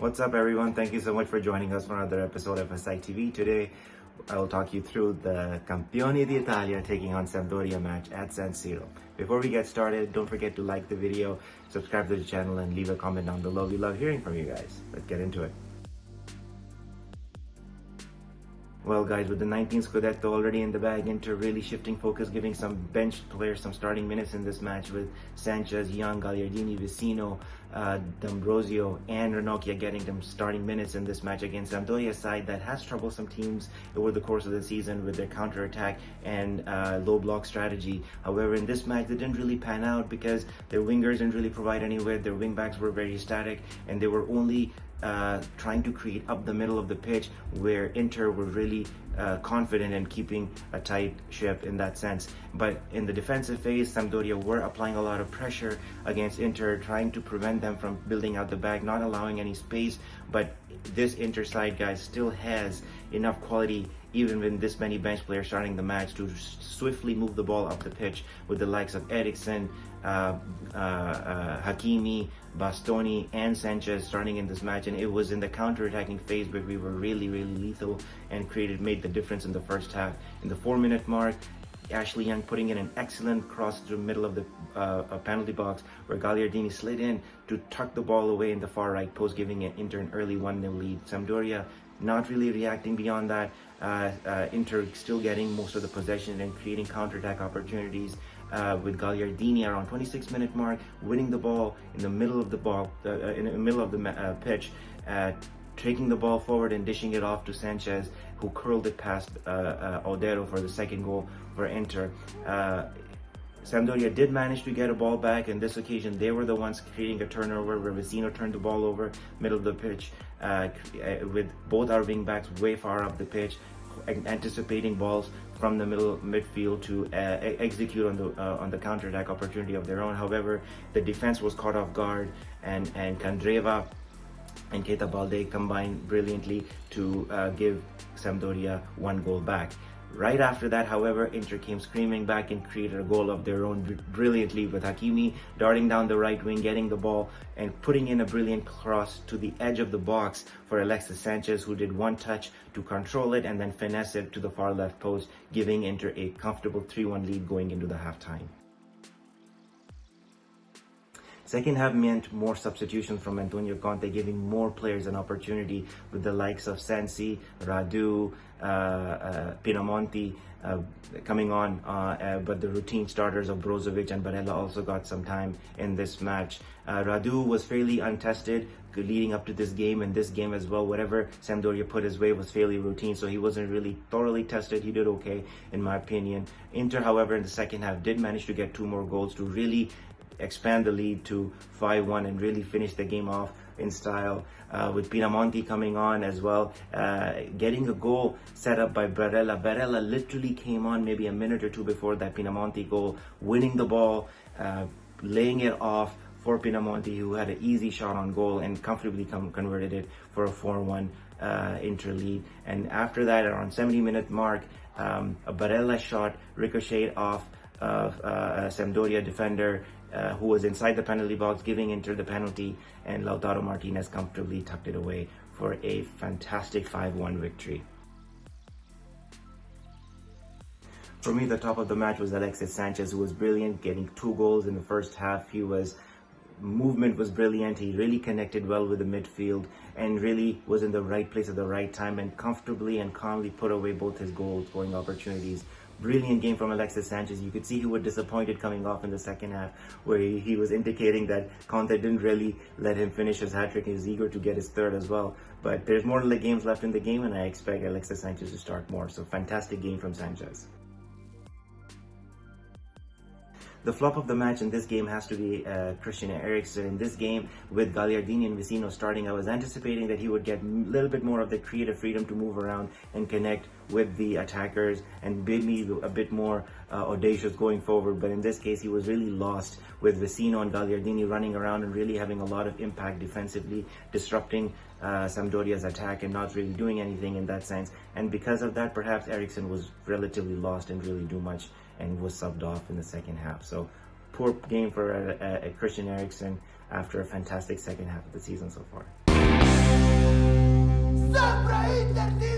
What's up, everyone? Thank you so much for joining us for another episode of SempreInterTV. Today, I will talk you through the Campioni d'Italia taking on Sampdoria match at Siro. Before we get started, don't forget to like the video, subscribe to the channel, and leave a comment down below. We love hearing from you guys. Let's get into it. Well, guys, with the 19th Scudetto already in the bag, Inter really shifting focus, giving some bench players some starting minutes in this match with Sanchez, Young, Gagliardini, Vicino, D'Ambrosio, and Ranocchia getting them starting minutes in this match against Sampdoria side that has troublesome teams over the course of the season with their counter-attack and low block strategy. However, in this match, they didn't really pan out because their wingers didn't really provide any width. Their wingbacks were very static, and they were only trying to create up the middle of the pitch, where Inter were really confident in keeping a tight ship in that sense. But in the defensive phase, Sampdoria were applying a lot of pressure against Inter, trying to prevent them from building out the back, not allowing any space. But this Inter side, guys, still has enough quality, even with this many bench players starting the match, to swiftly move the ball up the pitch with the likes of Eriksen, Hakimi, Bastoni, and Sanchez starting in this match. And it was in the counter-attacking phase where we were really lethal and made the difference in the first half. In the 4-minute mark, Ashley Young putting in an excellent cross through the middle of the penalty box, where Gagliardini slid in to tuck the ball away in the far right post, giving Inter an early 1-0 lead. Sampdoria not really reacting beyond that. Inter still getting most of the possession and creating counter-attack opportunities, with Gagliardini around 26-minute mark winning the ball in the middle of the pitch, taking the ball forward and dishing it off to Sanchez, who curled it past Odero for the second goal for Inter. Sampdoria did manage to get a ball back, and this occasion they were the ones creating a turnover where Vicino turned the ball over middle of the pitch, with both our wing backs way far up the pitch, anticipating balls from the midfield to execute on the counter-attack opportunity of their own. However, the defense was caught off guard, and Candreva and Keita Balde combined brilliantly to give Sampdoria one goal back. Right after that, however, Inter came screaming back and created a goal of their own brilliantly, with Hakimi darting down the right wing, getting the ball and putting in a brilliant cross to the edge of the box for Alexis Sanchez, who did one touch to control it and then finesse it to the far left post, giving Inter a comfortable 3-1 lead going into the halftime. Second half meant more substitutions from Antonio Conte, giving more players an opportunity, with the likes of Sensi, Radu, Pinamonti coming on, but the routine starters of Brozovic and Barella also got some time in this match. Radu was fairly untested leading up to this game, and this game as well. Whatever Sampdoria put his way was fairly routine, so he wasn't really thoroughly tested. He did okay, in my opinion. Inter, however, in the second half did manage to get 2 more goals to really expand the lead to 5-1 and really finish the game off in style, with Pinamonti coming on as well, getting a goal set up by Barella. Barella literally came on maybe a minute or two before that Pinamonti goal, winning the ball, laying it off for Pinamonti, who had an easy shot on goal and comfortably converted it for a 4-1 Inter lead. And after that, around 70-minute mark, a Barella shot ricocheted off of a Sampdoria defender, who was inside the penalty box, giving Inter the penalty, and Lautaro Martinez comfortably tucked it away for a fantastic 5-1 victory. For me, the top of the match was Alexis Sanchez, who was brilliant, getting 2 goals in the first half. Movement was brilliant. He really connected well with the midfield and really was in the right place at the right time, and comfortably and calmly put away both his goal-scoring opportunities. Brilliant game from Alexis Sanchez. You could see he was disappointed coming off in the second half, where he was indicating that Conte didn't really let him finish his hat-trick. He was eager to get his third as well. But there's more games left in the game, and I expect Alexis Sanchez to start more. So fantastic game from Sanchez. The flop of the match in this game has to be Christian Eriksen. In this game, with Gagliardini and Vicino starting, I was anticipating that he would get a little bit more of the creative freedom to move around and connect with the attackers and maybe a bit more audacious going forward. But in this case, he was really lost, with Vicino and Gagliardini running around and really having a lot of impact defensively, disrupting Sampdoria's attack and not really doing anything in that sense. And because of that, perhaps Eriksen was relatively lost and really do much, and was subbed off in the second half. So poor game for Christian Eriksen after a fantastic second half of the season so far. SempreInterTV!